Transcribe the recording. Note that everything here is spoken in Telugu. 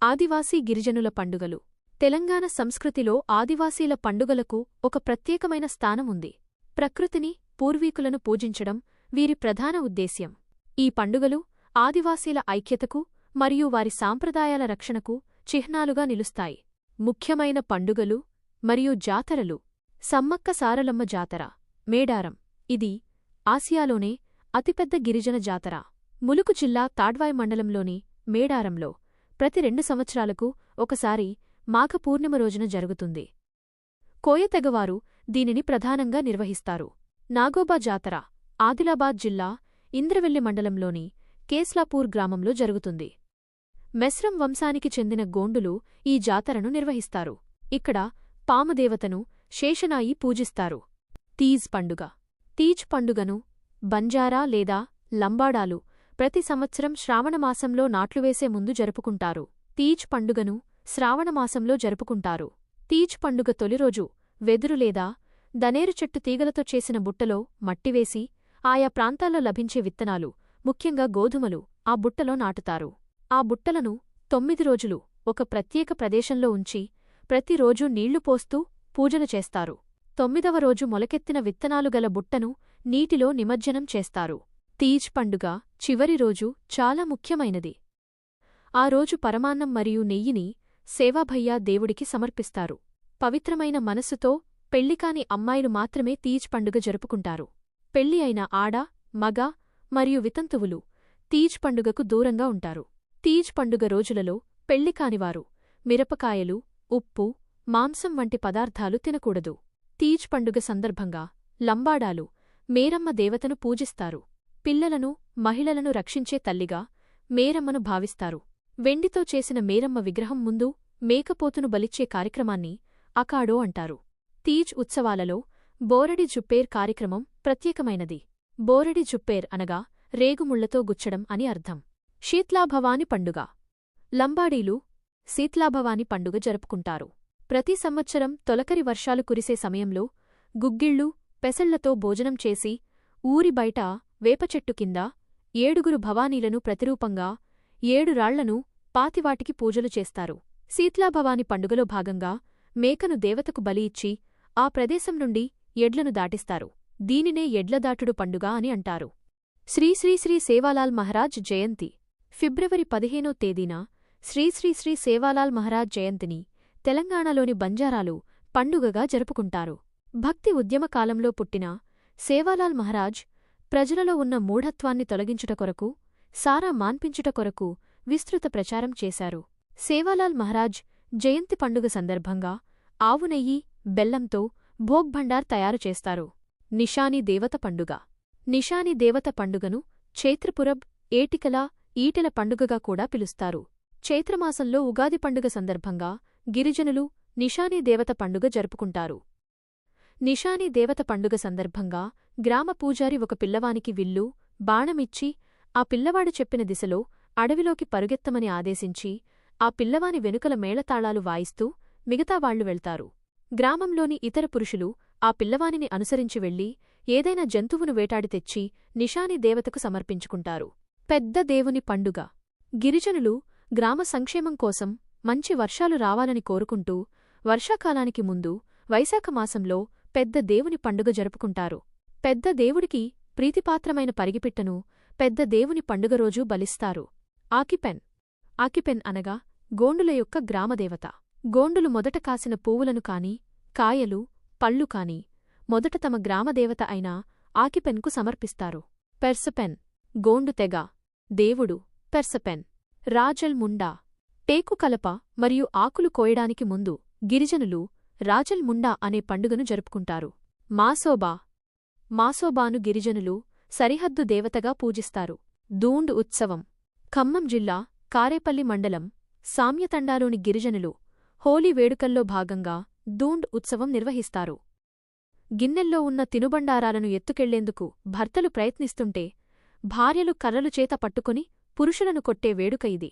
ఆదివాసీ గిరిజనుల పండుగలు. తెలంగాణ సంస్కృతిలో ఆదివాసీల పండుగలకు ఒక ప్రత్యేకమైన స్థానం ఉంది. ప్రకృతిని, పూర్వీకులను పూజించడం వీరి ప్రధాన ఉద్దేశ్యం. ఈ పండుగలు ఆదివాసీల ఐక్యతకు మరియు వారి సాంప్రదాయాల రక్షణకు చిహ్నాలుగా నిలుస్తాయి. ముఖ్యమైన పండుగలు మరియు జాతరలు. సమ్మక్క సారలమ్మ జాతర, మేడారం. ఇది ఆసియాలోనే అతిపెద్ద గిరిజన జాతర. ములుగు జిల్లా తాడ్వాయి మండలంలోని మేడారంలో ప్రతి 2 సంవత్సరాలకు ఒకసారి మాఘ పూర్ణిమ రోజున జరుగుతుంది. కోయ తెగవారు దీనిని ప్రధానంగా నిర్వహిస్తారు. నాగోబా జాతర ఆదిలాబాద్ జిల్లా ఇంద్రవెల్లి మండలంలోని కేస్లాపూర్ గ్రామంలో జరుగుతుంది. మెస్రం వంశానికి చెందిన గోండులు ఈ జాతరను నిర్వహిస్తారు. ఇక్కడ పాముదేవతను శేషనాయి పూజిస్తారు. తీజ్ పండుగ. తీజ్ పండుగను బంజారా లేదా లంబాడాలు ప్రతి సంవత్సరం శ్రావణమాసంలో నాట్లువేసే ముందు జరుపుకుంటారు. తీజ్ పండుగను శ్రావణమాసంలో జరుపుకుంటారు. తీజ్ పండుగ తొలిరోజు వెదురు లేదా దనేరు చెట్టు తీగలతో చేసిన బుట్టలో మట్టివేసి ఆయా ప్రాంతాల్లో లభించే విత్తనాలు, ముఖ్యంగా గోధుమలు ఆ బుట్టలో నాటుతారు. ఆ బుట్టలను 9 రోజులు ఒక ప్రత్యేక ప్రదేశంలో ఉంచి ప్రతిరోజూ నీళ్లు పోస్తూ పూజలు చేస్తారు. 9వ రోజు మొలకెత్తిన విత్తనాలు గల బుట్టను నీటిలో నిమజ్జనం చేస్తారు. తీజ్ పండుగ చివరి రోజు చాలా ముఖ్యమైనది. ఆ రోజు పరమాన్నం మరియు నెయ్యిని సేవాభయ్యా దేవుడికి సమర్పిస్తారు. పవిత్రమైన మనస్సుతో పెళ్లికాని అమ్మాయిలు మాత్రమే తీజ్ పండుగ జరుపుకుంటారు. పెళ్లి అయిన ఆడ, మగ మరియు వితంతువులు తీజ్ పండుగకు దూరంగా ఉంటారు. తీజ్ పండుగ రోజులలో పెళ్లికానివారు మిరపకాయలు, ఉప్పు, మాంసం వంటి పదార్థాలు తినకూడదు. తీజ్ పండుగ సందర్భంగా లంబాడాలు మేరమ్మ దేవతను పూజిస్తారు. పిల్లలను, మహిళలను రక్షించే తల్లిగా మేరమ్మను భావిస్తారు. వెండితో చేసిన మేరమ్మ విగ్రహం ముందు మేకపోతును బలిచ్చే కార్యక్రమాన్ని అకాడో అంటారు. తీజ్ ఉత్సవాలలో బోరడి జుప్పేర్ కార్యక్రమం ప్రత్యేకమైనది. బోరడి జుప్పేర్ అనగా రేగుముళ్లతో గుచ్చడం అని అర్థం. శీత్లాభవాని పండుగ. లంబాడీలు శీత్లాభవాని పండుగ జరుపుకుంటారు. ప్రతి సంవత్సరం తొలకరి వర్షాలు కురిసే సమయంలో గుగ్గిళ్లు, పెసళ్లతో భోజనం చేసి ఊరి బయట వేపచెట్టు కింద 7 భవానీలను ప్రతిరూపంగా 7 రాళ్లను పాతివాటికి పూజలు చేస్తారు. శీత్లాభవాని పండుగలో భాగంగా మేకను దేవతకు బలి ఇచ్చి ఆ ప్రదేశం నుండి ఎడ్లను దాటిస్తారు. దీనినే ఎడ్లదాటుడు పండుగ అని అంటారు. శ్రీ శ్రీ శ్రీ సేవాలాల్ మహారాజ్ జయంతి. ఫిబ్రవరి 15వ తేదీన శ్రీ శ్రీ శ్రీ సేవాలాల్ మహారాజ్ జయంతిని తెలంగాణలోని బంజారాలు పండుగగా జరుపుకుంటారు. భక్తి ఉద్యమ కాలంలో పుట్టిన సేవాలాల్ మహారాజ్ ప్రజలలో ఉన్న మూఢత్వాన్ని తొలగించుట కొరకు, సారా మాన్పించుట కొరకు విస్తృత ప్రచారం చేశారు. సేవాలాల్ మహారాజ్ జయంతి పండుగ సందర్భంగా ఆవు నెయ్యి, బెల్లంతో భోగ్ భండార్ తయారు చేస్తారు. నిషాని దేవత పండుగ. నిషాని దేవత పండుగను చైత్రపురబ్, ఏటికల, ఈటెల పండుగగా కూడా పిలుస్తారు. చైత్రమాసంలో ఉగాది పండుగ సందర్భంగా గిరిజనులు నిషాని దేవత పండుగ జరుపుకుంటారు. నిషాని దేవత పండుగ సందర్భంగా గ్రామ పూజారి ఒక పిల్లవానికి విల్లు, బాణమిచ్చి ఆ పిల్లవాడు చెప్పిన దిశలో అడవిలోకి పరుగెత్తమని ఆదేశించి ఆ పిల్లవాని వెనుకల మేళతాళాలు వాయిస్తూ మిగతా వాళ్లు వెళ్తారు. గ్రామంలోని ఇతర పురుషులు ఆ పిల్లవానిని అనుసరించి వెళ్లి ఏదైనా జంతువును వేటాడి తెచ్చి నిషాని దేవతకు సమర్పించుకుంటారు. పెద్ద దేవుని పండుగ. గిరిజనులు గ్రామ సంక్షేమం కోసం మంచి వర్షాలు రావాలని కోరుకుంటూ వర్షాకాలానికి ముందు వైశాఖమాసంలో పెద్ద దేవుని పండుగ జరుపుకుంటారు. పెద్ద దేవుడికి ప్రీతిపాత్రమైన పరిగిపిట్టను పెద్ద దేవుని పండుగ రోజు బలిస్తారు. ఆకిపెన్. ఆకిపెన్ అనగా గోండుల యొక్క గ్రామదేవత. గోండులు మొదట కాసిన పువ్వులను కాని, కాయలు, పళ్ళు కాని మొదట తమ గ్రామదేవత అయిన ఆకిపెన్కు సమర్పిస్తారు. పెర్సపెన్. గోండు తెగ దేవుడు పెర్సపెన్. రాజల్ ముండా. టేకు కలప మరియు ఆకులు కోయడానికి ముందు గిరిజనులు రాజల్ ముండా అనే పండుగను జరుపుకుంటారు. మాసోబా. మాసోబాను గిరిజనులు సరిహద్దు దేవతగా పూజిస్తారు. దూండ్ ఉత్సవం. ఖమ్మం జిల్లా కారేపల్లి మండలం సామ్యతండాలోని గిరిజనులు హోలీ వేడుకల్లో భాగంగా దూండ్ ఉత్సవం నిర్వహిస్తారు. గిన్నెల్లో ఉన్న తినుబండారాలను ఎత్తుకెళ్లేందుకు భర్తలు ప్రయత్నిస్తుంటే భార్యలు కర్రలు చేత పట్టుకొని పురుషులను కొట్టే వేడుక ఇది.